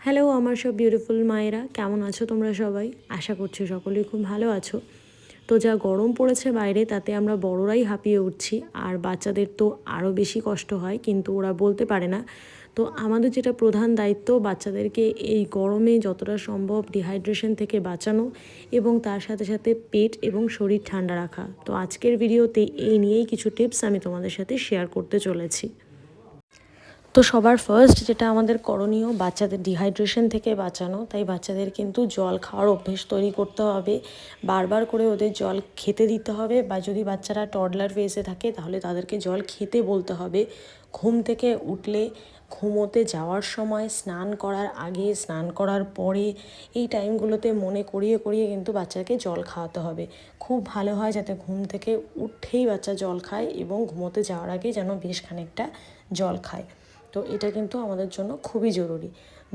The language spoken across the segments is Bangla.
হ্যালো আমার সব বিউটিফুল মায়েরা, কেমন আছো তোমরা সবাই? আশা করছি সকলেই খুব ভালো আছো। তো যা গরম পড়েছে বাইরে, তাতে আমরা বড়রাই হাঁপিয়ে উঠছি, আর বাচ্চাদের তো আরও বেশি কষ্ট হয়, কিন্তু ওরা বলতে পারে না। তো আমাদের যেটা প্রধান দায়িত্ব, বাচ্চাদেরকে এই গরমে যতটা সম্ভব ডিহাইড্রেশন থেকে বাঁচানো এবং তার সাথে সাথে পেট এবং শরীর ঠান্ডা রাখা। তো আজকের ভিডিওতে এই নিয়েই কিছু টিপস আমি তোমাদের সাথে শেয়ার করতে চলেছি। তো সবার ফার্স্ট যেটা আমাদের করণীয়, বাচ্চাদের ডিহাইড্রেশন থেকে বাঁচানো। তাই বাচ্চাদের কিন্তু জল খাওয়ার অভ্যেস তৈরি করতে হবে, বারবার করে ওদের জল খেতে দিতে হবে, বা যদি বাচ্চারা টডলার ফেজে থাকে তাহলে তাদেরকে জল খেতে বলতে হবে। ঘুম থেকে উঠলে, ঘুমোতে যাওয়ার সময়, স্নান করার আগে, স্নান করার পরে, এই টাইমগুলোতে মনে করিয়ে করিয়ে কিন্তু বাচ্চাকে জল খাওয়াতে হবে। খুব ভালো হয় যাতে ঘুম থেকে উঠেই বাচ্চা জল খায় এবং ঘুমোতে যাওয়ার আগে যেন বেশ খানিকটা জল খায়। তো এটা কিন্তু আমাদের জন্য খুবই জরুরি।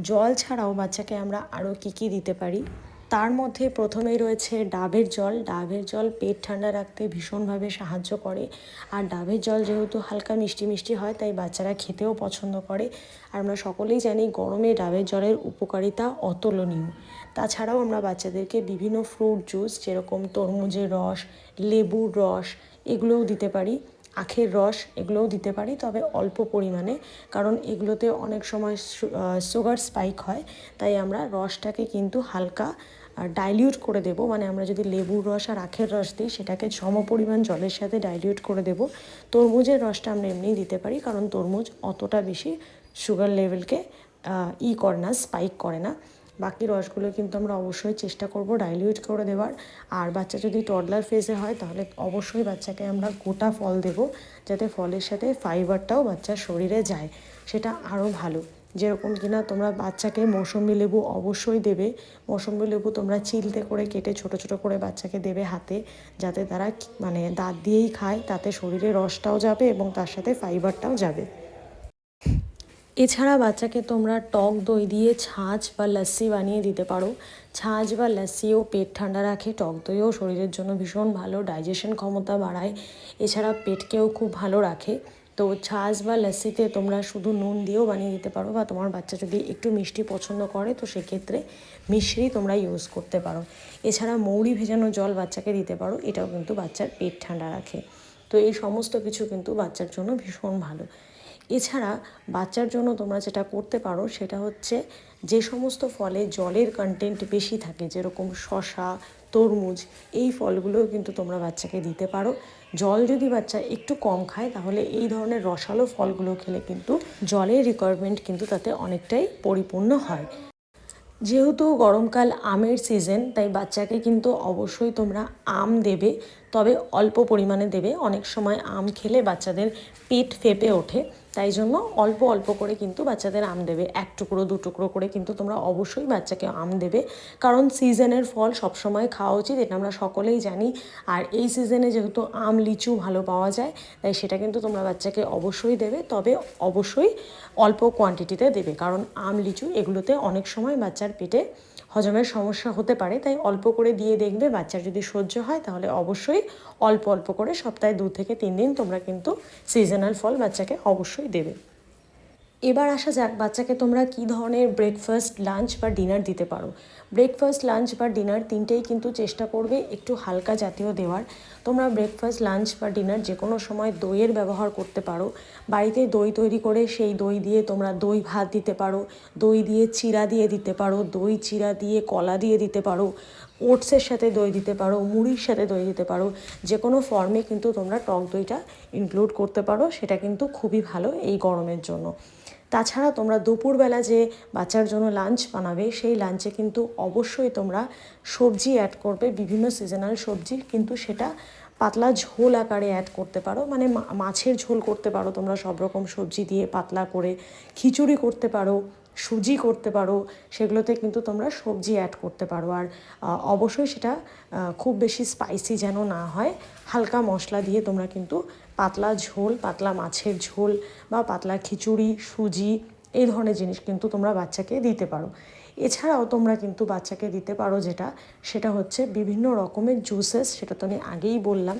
জল ছাড়াও বাচ্চাকে আমরা আরও কী দিতে পারি, তার মধ্যে প্রথমেই রয়েছে ডাবের জল। ডাবের জল পেট ঠান্ডা রাখতে ভীষণভাবে সাহায্য করে। আর ডাবের জল যেহেতু হালকা মিষ্টি মিষ্টি হয়, তাই বাচ্চারা খেতেও পছন্দ করে। আর আমরা সকলেই জানি গরমে ডাবের জলের উপকারিতা অতুলনীয়। তাছাড়াও আমরা বাচ্চাদেরকে বিভিন্ন ফ্রুট জুস, যেরকম তরমুজের রস, লেবুর রস, এগুলোও দিতে পারি। আখের রস, এগুলোও দিতে পারি, তবে অল্প পরিমাণে, কারণ এগুলোতে অনেক সময় সুগার স্পাইক হয়। তাই আমরা রসটাকে কিন্তু হালকা ডাইলিউট করে দেব। মানে আমরা যদি লেবুর রস আর আখের রস দিই, সেটাকে সমপরিমাণ জলের সাথে ডাইলিউট করে দেব। তরমুজের রসটা আমরা এমনিই দিতে পারি, কারণ তরমুজ অতটা বেশি সুগার লেভেলকে করে না, স্পাইক করে না। বাকি রসগুলো কিন্তু আমরা অবশ্যই চেষ্টা করব ডাইলিউট করে দেওয়ার। আর বাচ্চা যদি টডলার ফেজে হয়, তাহলে অবশ্যই বাচ্চাকে আমরা গোটা ফল দেব, যাতে ফলের সাথে ফাইবারটাও বাচ্চার শরীরে যায়, সেটা আরও ভালো। যেরকম কিনা তোমরা বাচ্চাকে মৌসুমি লেবু অবশ্যই দেবে। মৌসুমি লেবু তোমরা চিলতে করে কেটে ছোট ছোট করে বাচ্চাকে দেবে হাতে, যাতে তারা মানে দাঁত দিয়েই খায়, তাতে শরীরে রসটাও যাবে এবং তার সাথে ফাইবারটাও যাবে। এছাড়া বাচ্চাকে তোমরা টক দই দিয়ে ছাঁচ বা লস্যি বানিয়ে দিতে পারো। ছাঁচ বা লস্যিও পেট ঠান্ডা রাখে, টক দইও শরীরের জন্য ভীষণ ভালো, ডাইজেশন ক্ষমতা বাড়ায়, এছাড়া পেটকেও খুব ভালো রাখে। তো ছাঁচ বা লস্যিতে তোমরা শুধু নুন দিয়েও বানিয়ে দিতে পারো, বা তোমার বাচ্চা যদি একটু মিষ্টি পছন্দ করে তো সেক্ষেত্রে মিশ্রি তোমরা ইউজ করতে পারো। এছাড়া মৌরি ভেজানো জল বাচ্চাকে দিতে পারো, এটাও কিন্তু বাচ্চার পেট ঠান্ডা রাখে। তো এই সমস্ত কিছু কিন্তু বাচ্চার জন্য ভীষণ ভালো। এছাড়া বাচ্চার জন্য তোমরা যেটা করতে পারো, সেটা হচ্ছে যে সমস্ত ফলে জলের কন্টেন্ট বেশি থাকে, যেরকম শসা, তরমুজ, এই ফলগুলোও কিন্তু তোমরা বাচ্চাকে দিতে পারো। জল যদি বাচ্চা একটু কম খায়, তাহলে এই ধরনের রসালো ফলগুলো খেলে কিন্তু জলের রিকোয়ারমেন্ট কিন্তু তাতে অনেকটাই পরিপূর্ণ হয়। যেহেতু গরমকাল আমের সিজন, তাই বাচ্চাকে কিন্তু অবশ্যই তোমরা আম দেবে, তবে অল্প পরিমাণে দেবে। অনেক সময় আম খেলে বাচ্চাদের পেট ফেঁপে ওঠে, তাই জন্য অল্প অল্প করে কিন্তু বাচ্চাদের আম দেবে। 1 টুকরো 2 টুকরো করে কিন্তু তোমরা অবশ্যই বাচ্চাকে আম দেবে, কারণ সিজনের ফল সবসময় খাওয়া উচিত, এটা আমরা সকলেই জানি। আর এই সিজনে যেহেতু আম, লিচু ভালো পাওয়া যায়, তাই সেটা কিন্তু তোমরা বাচ্চাকে অবশ্যই দেবে, তবে অবশ্যই অল্প কোয়ান্টিটিতে দেবে, কারণ আম, লিচু এগুলোতে অনেক সময় বাচ্চার পেটে হজমের সমস্যা হতে পারে। তাই অল্প করে দিয়ে দেখবে, বাচ্চার যদি সহ্য হয় তাহলে অবশ্যই অল্প অল্প করে সপ্তাহে 2 থেকে 3 দিন তোমরা কিন্তু সিজনাল ফল বাচ্চাকে অবশ্যই দেবে। এবার আসা যাক, বাচ্চাকে তোমরা কী ধরনের ব্রেকফাস্ট, লাঞ্চ বা ডিনার দিতে পারো। ব্রেকফাস্ট, লাঞ্চ বা ডিনার তিনটেই কিন্তু চেষ্টা করবে একটু হালকা জাতীয় দেওয়ার। তোমরা ব্রেকফাস্ট, লাঞ্চ বা ডিনার যে কোনো সময় দইয়ের ব্যবহার করতে পারো। বাড়িতে দই তৈরি করে সেই দই দিয়ে তোমরা দই ভাত দিতে পারো, দই দিয়ে চিড়া দিয়ে দিতে পারো, দই চিড়া দিয়ে কলা দিয়ে দিতে পারো, ওটসের সাথে দই দিতে পারো, মুড়ির সাথে দই দিতে পারো। যে কোনো ফর্মে কিন্তু তোমরা টক দইটা ইনক্লুড করতে পারো, সেটা কিন্তু খুবই ভালো এই গরমের জন্য। তাছাড়া তোমরা দুপুরবেলা যে বাচ্চার জন্য লাঞ্চ বানাবে, সেই লাঞ্চে কিন্তু অবশ্যই তোমরা সবজি অ্যাড করবে, বিভিন্ন সিজনাল সবজি, কিন্তু সেটা পাতলা ঝোল আকারে অ্যাড করতে পারো। মানে মাছের ঝোল করতে পারো তোমরা সব রকম সবজি দিয়ে পাতলা করে, খিচুড়ি করতে পারো, সুজি করতে পারো, সেগুলোতে কিন্তু তোমরা সবজি অ্যাড করতে পারো। আর অবশ্যই সেটা খুব বেশি স্পাইসি যেন না হয়, হালকা মশলা দিয়ে তোমরা কিন্তু পাতলা ঝোল, পাতলা মাছের ঝোল বা পাতলা খিচুড়ি, সুজি, এই ধরনের জিনিস কিন্তু তোমরা বাচ্চাকে দিতে পারো। এছাড়াও তোমরা কিন্তু বাচ্চাকে দিতে পারো সেটা হচ্ছে বিভিন্ন রকমের জুসেস, সেটা তো আমি আগেই বললাম,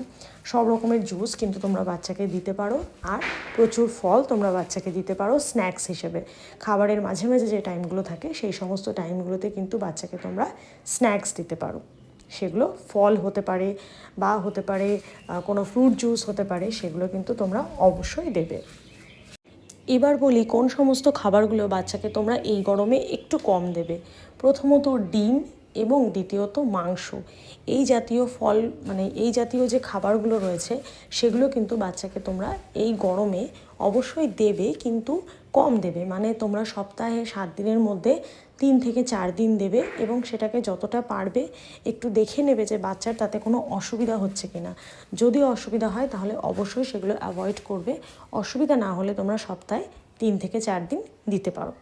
সব রকমের জুস কিন্তু তোমরা বাচ্চাকে দিতে পারো। আর প্রচুর ফল তোমরা বাচ্চাকে দিতে পারো স্ন্যাক্স হিসেবে। খাবারের মাঝে মাঝে যে টাইমগুলো থাকে সেই সমস্ত টাইমগুলোতে কিন্তু বাচ্চাকে তোমরা স্ন্যাক্স দিতে পারো। সেগুলো ফল হতে পারে বা হতে পারে কোনো ফ্রুট জুস হতে পারে, সেগুলো কিন্তু তোমরা অবশ্যই দেবে। এবার বলি কোন সমস্ত খাবারগুলো বাচ্চাকে তোমরা এই গরমে একটু কম দেবে। প্রথমত ডিম এবং দ্বিতীয়ত মাংস। এই জাতীয় ফল এই জাতীয় যে খাবারগুলো রয়েছে সেগুলো কিন্তু বাচ্চাকে তোমরা এই গরমে অবশ্যই দেবে, কিন্তু কম দেবে। তোমরা সপ্তাহে 7 দিনের মধ্যে 3 থেকে 4 দিন দেবে এবং সেটাকে যতটা পারবে একটু দেখে নেবে যে বাচ্চার তাতে কোনো অসুবিধা হচ্ছে কি না। যদি অসুবিধা হয় তাহলে অবশ্যই সেগুলো অ্যাভয়েড করবে। অসুবিধা না হলে তোমরা সপ্তাহে 3 থেকে 4 দিন দিতে পারো।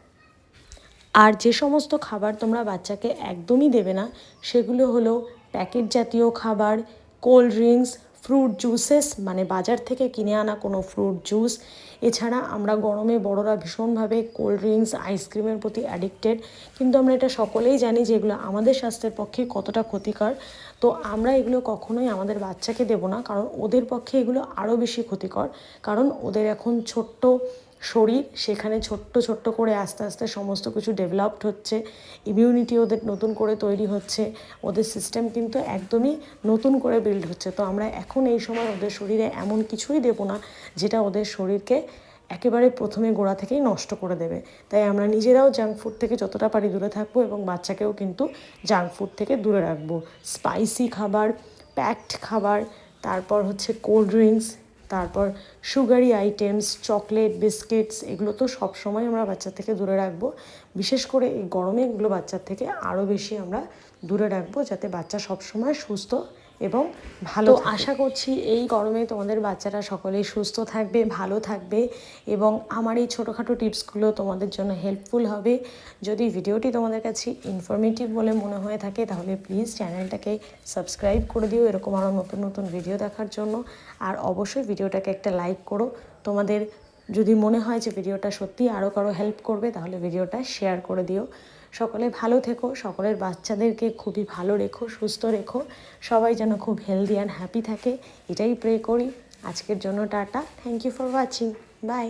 আর যে সমস্ত খাবার তোমরা বাচ্চাকে একদমই দেবে না সেগুলো হলো প্যাকেট জাতীয় খাবার, কোল্ড ড্রিঙ্কস, ফ্রুট জুসেস বাজার থেকে কিনে আনা কোনো ফ্রুট জুস। এছাড়া আমরা গরমে বড়রা ভীষণভাবে কোল্ড ড্রিঙ্কস, আইসক্রিমের প্রতি অ্যাডিক্টেড, কিন্তু আমরা এটা সকলেই জানি যে এগুলো আমাদের স্বাস্থ্যের পক্ষে কতটা ক্ষতিকর। তো আমরা এগুলো কখনোই আমাদের বাচ্চাকে দেবো না, কারণ ওদের পক্ষে এগুলো আরও বেশি ক্ষতিকর। কারণ ওদের এখন ছোট্ট শরীর, সেখানে ছোট্ট ছোট্ট করে আস্তে আস্তে সমস্ত কিছু ডেভেলপড হচ্ছে, ইমিউনিটি ওদের নতুন করে তৈরি হচ্ছে, ওদের সিস্টেম কিন্তু একদমই নতুন করে বিল্ড হচ্ছে। তো আমরা এখন এই সময় ওদের শরীরে এমন কিছুই দেবো না যেটা ওদের শরীরকে একেবারে প্রথমে গোড়া থেকেই নষ্ট করে দেবে। তাই আমরা নিজেরাও জাঙ্ক ফুড থেকে যতটা পারি দূরে থাকবো এবং বাচ্চাকেও কিন্তু জাঙ্ক ফুড থেকে দূরে রাখবো। স্পাইসি খাবার, প্যাকড খাবার, তারপর হচ্ছে কোল্ড ড্রিঙ্কস, তারপর সুগারি আইটেমস, চকলেট, বিস্কিটস, এগুলো তো সবসময় আমরা বাচ্চা থেকে দূরে রাখবো। বিশেষ করে এই গরমে এগুলো বাচ্চার থেকে আরও বেশি আমরা দূরে রাখবো, যাতে বাচ্চা সবসময় সুস্থ এবং ভালো থাকে। আশা করছি এই গরমে তোমাদের বাচ্চারা সকলেই সুস্থ থাকবে, ভালো থাকবে এবং আমার এই ছোটোখাটো টিপসগুলো তোমাদের জন্য হেল্পফুল হবে। যদি ভিডিওটি তোমাদের কাছে ইনফরমেটিভ বলে মনে হয়ে থাকে তাহলে প্লিজ চ্যানেলটাকে সাবস্ক্রাইব করে দিও এরকম আরও নতুন নতুন ভিডিও দেখার জন্য। আর অবশ্যই ভিডিওটাকে একটা লাইক করো। তোমাদের যদি মনে হয় যে ভিডিওটা সত্যি আরও কারো হেল্প করবে তাহলে ভিডিওটা শেয়ার করে দিও। সকলে ভালো থেকো, সকলের বাচ্চাদেরকে খুবই ভালো রেখো, সুস্থ রেখো, সবাই যেন খুব হেলদি অ্যান্ড হ্যাপি থাকে, এটাই প্রে করি। আজকের জন্য tata, thank you for watching, by.